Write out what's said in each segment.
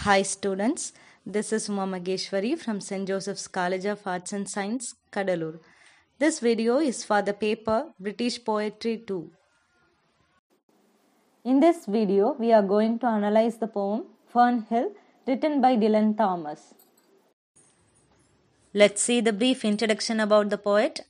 Hi students, this is Uma Mageshwari from St. Joseph's College of Arts and Science, Kadalur. This video is for the paper British Poetry 2. In this video, we are going to analyze the poem Fernhill written by Dylan Thomas. Let's see the brief introduction about the poet.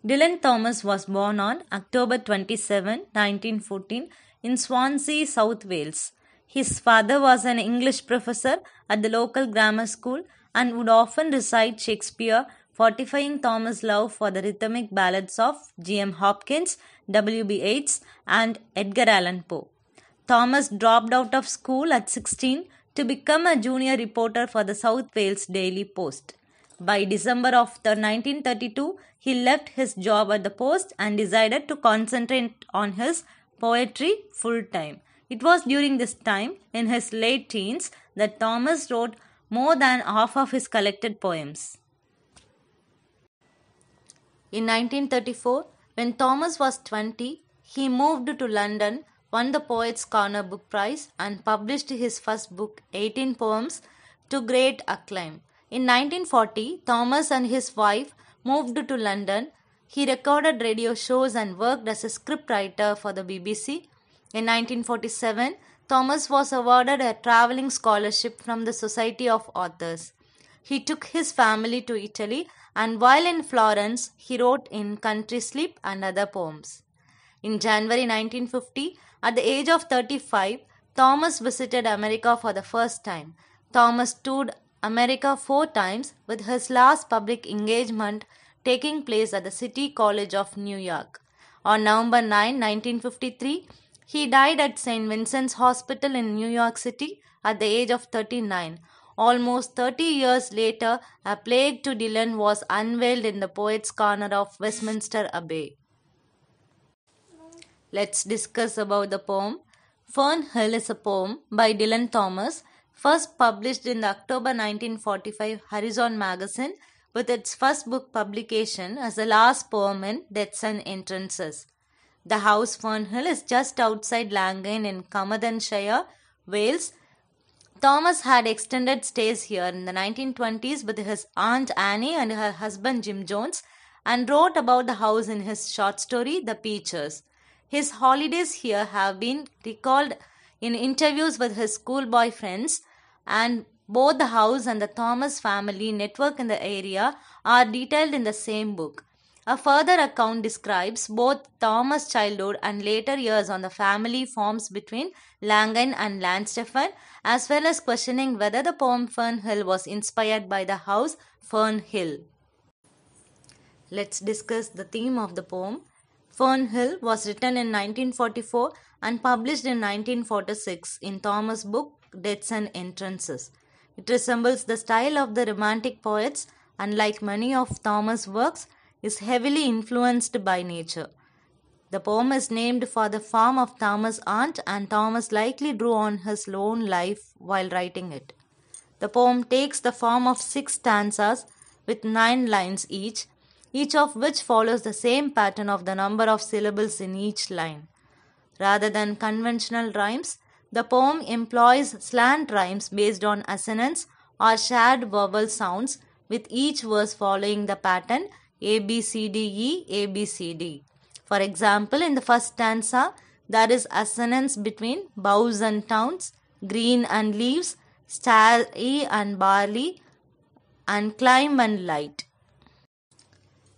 Dylan Thomas was born on October 27, 1914 in Swansea, South Wales. His father was an English professor at the local grammar school and would often recite Shakespeare, fortifying Thomas' love for the rhythmic ballads of G.M. Hopkins, W.B. Yeats, and Edgar Allan Poe. Thomas dropped out of school at 16 to become a junior reporter for the South Wales Daily Post. By December of 1932, he left his job at the Post and decided to concentrate on his poetry full-time. It was during this time, in his late teens, that Thomas wrote more than half of his collected poems. In 1934, when Thomas was 20, he moved to London, won the Poets' Corner Book Prize, and published his first book, 18 Poems, to great acclaim. In 1940, Thomas and his wife moved to London. He recorded radio shows and worked as a scriptwriter for the BBC. In 1947, Thomas was awarded a travelling scholarship from the Society of Authors. He took his family to Italy, and while in Florence, he wrote in Country Sleep and other poems. In January 1950, at the age of 35, Thomas visited America for the first time. Thomas toured America 4 times, with his last public engagement taking place at the City College of New York. On November 9, 1953, he died at St. Vincent's Hospital in New York City at the age of 39. Almost 30 years later, a plaque to Dylan was unveiled in the Poets' Corner of Westminster Abbey. Let's discuss about the poem. Fernhill is a poem by Dylan Thomas, first published in the October 1945 Horizon magazine, with its first book publication as the last poem in Deaths and Entrances. The house Fernhill is just outside Llangwyn in Carmarthenshire, Wales. Thomas had extended stays here in the 1920s with his aunt Annie and her husband Jim Jones, and wrote about the house in his short story The Peaches. His holidays here have been recalled in interviews with his schoolboy friends, and both the house and the Thomas family network in the area are detailed in the same book. A further account describes both Thomas' childhood and later years on the family farms between Llangwyn and Llanstefan, as well as questioning whether the poem Fernhill was inspired by the house Fernhill. Let's discuss the theme of the poem. Fernhill was written in 1944 and published in 1946 in Thomas' book Deaths and Entrances. It resembles the style of the Romantic poets and, like many of Thomas' works, is heavily influenced by nature. The poem is named for the farm of Thomas' aunt, and Thomas likely drew on his lone life while writing it. The poem takes the form of 6 stanzas with 9 lines each of which follows the same pattern of the number of syllables in each line. Rather than conventional rhymes, the poem employs slant rhymes based on assonance or shared vowel sounds, with each verse following the pattern A, B, C, D, E, A, B, C, D. For example, in the first stanza, there is assonance between bows and towns, green and leaves, starry and barley, and climb and light.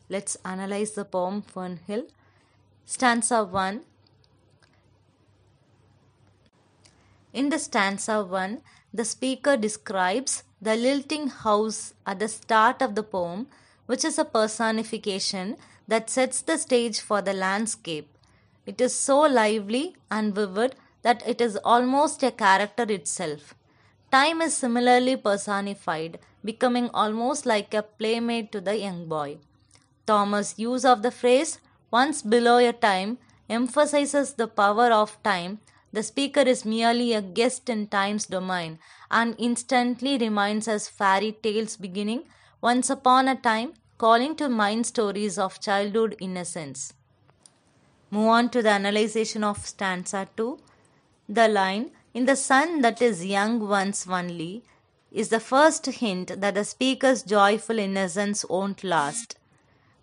Let's analyze the poem Fernhill. Stanza 1. In the stanza 1, the speaker describes the lilting house at the start of the poem, which is a personification that sets the stage for the landscape. It is so lively and vivid that it is almost a character itself. Time is similarly personified, becoming almost like a playmate to the young boy. Thomas' use of the phrase, once below a time, emphasizes the power of time. The speaker is merely a guest in time's domain and instantly reminds us fairy tales beginning once upon a time, calling to mind stories of childhood innocence. Move on to the analyzation of stanza 2. The line, in the sun that is young once only is the first hint that the speaker's joyful innocence won't last.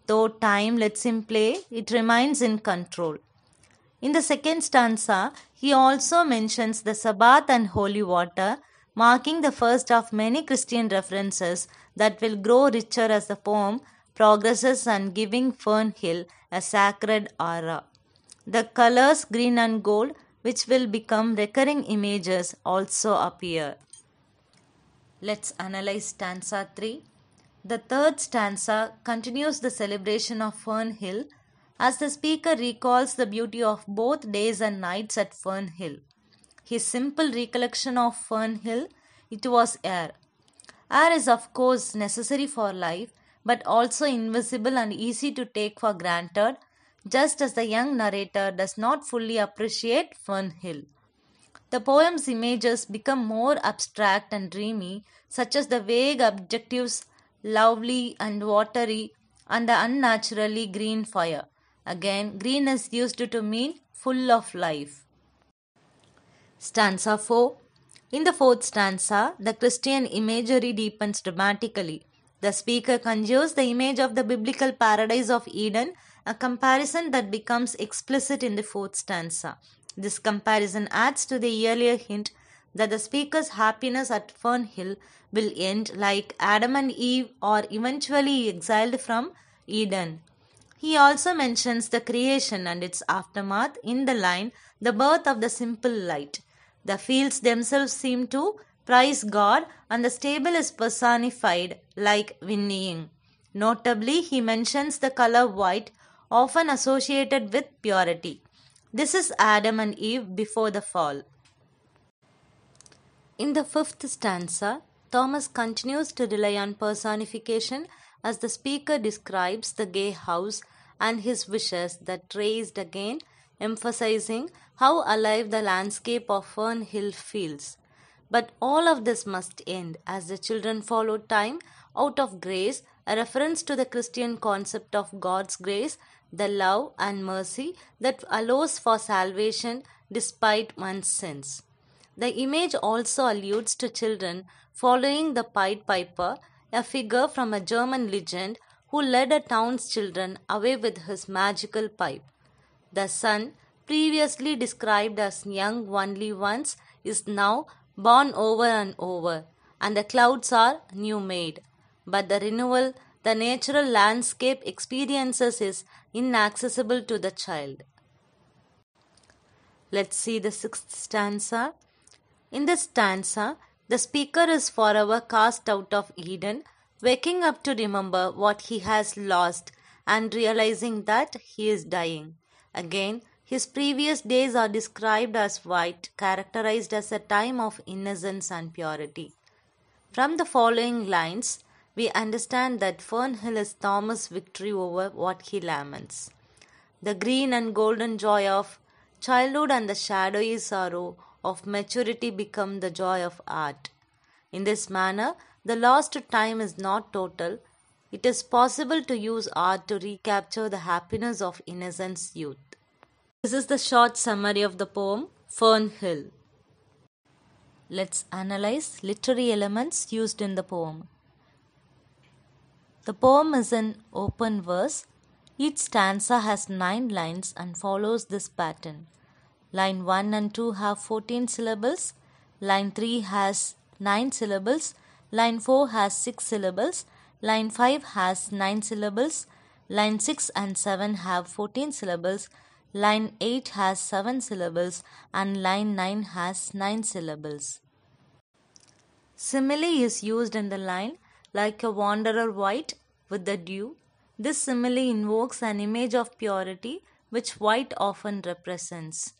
Though time lets him play, it remains in control. In the second stanza, he also mentions the Sabbath and holy water, marking the first of many Christian references that will grow richer as the poem progresses and giving Fernhill a sacred aura. The colors green and gold, which will become recurring images, also appear. Let's analyze stanza 3. The third stanza continues the celebration of Fernhill as the speaker recalls the beauty of both days and nights at Fernhill. His simple recollection of Fernhill, it was air. Air is of course necessary for life, but also invisible and easy to take for granted, just as the young narrator does not fully appreciate Fernhill. The poem's images become more abstract and dreamy, such as the vague adjectives lovely and watery and the unnaturally green fire. Again, green is used to mean full of life. Stanza 4. In the fourth stanza, the Christian imagery deepens dramatically. The speaker conjures the image of the biblical paradise of Eden, a comparison that becomes explicit in the fourth stanza. This comparison adds to the earlier hint that the speaker's happiness at Fernhill will end like Adam and Eve are eventually exiled from Eden. He also mentions the creation and its aftermath in the line, the birth of the simple light. The fields themselves seem to praise God and the stable is personified like whinnying. Notably, he mentions the color white, often associated with purity. This is Adam and Eve before the fall. In the fifth stanza, Thomas continues to rely on personification as the speaker describes the gay house and his wishes that raised again, emphasizing how alive the landscape of Fernhill feels. But all of this must end as the children follow time out of grace, a reference to the Christian concept of God's grace, the love and mercy that allows for salvation despite one's sins. The image also alludes to children following the Pied Piper, a figure from a German legend who led a town's children away with his magical pipe. The sun, previously described as young only once, is now born over and over, and the clouds are new made. But the renewal the natural landscape experiences is inaccessible to the child. Let's see the sixth stanza. In this stanza, the speaker is forever cast out of Eden, waking up to remember what he has lost and realizing that he is dying. Again, his previous days are described as white, characterized as a time of innocence and purity. From the following lines, we understand that Fernhill is Thomas' victory over what he laments. The green and golden joy of childhood and the shadowy sorrow of maturity become the joy of art. In this manner, the lost time is not total. It is possible to use art to recapture the happiness of innocence youth. This is the short summary of the poem Fernhill. Let's analyze literary elements used in the poem. The poem is in open verse. Each stanza has 9 lines and follows this pattern. Line 1 and 2 have 14 syllables. Line 3 has 9 syllables. Line 4 has 6 syllables. Line 5 has 9 syllables. Line 6 and 7 have 14 syllables. Line 8 has 7 syllables and line 9 has 9 syllables. Simile is used in the line like a wanderer white with the dew. This simile invokes an image of purity which white often represents.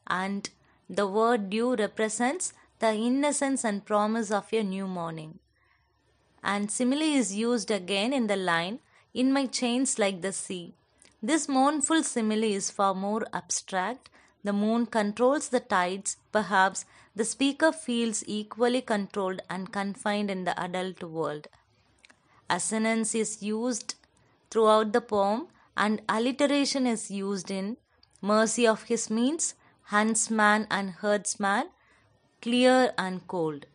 And the word dew represents the innocence and promise of a new morning. And simile is used again in the line, in my chains like the sea. This mournful simile is far more abstract. The moon controls the tides. Perhaps the speaker feels equally controlled and confined in the adult world. Assonance is used throughout the poem and alliteration is used in mercy of his means, huntsman and herdsman, clear and cold.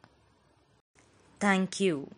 Thank you.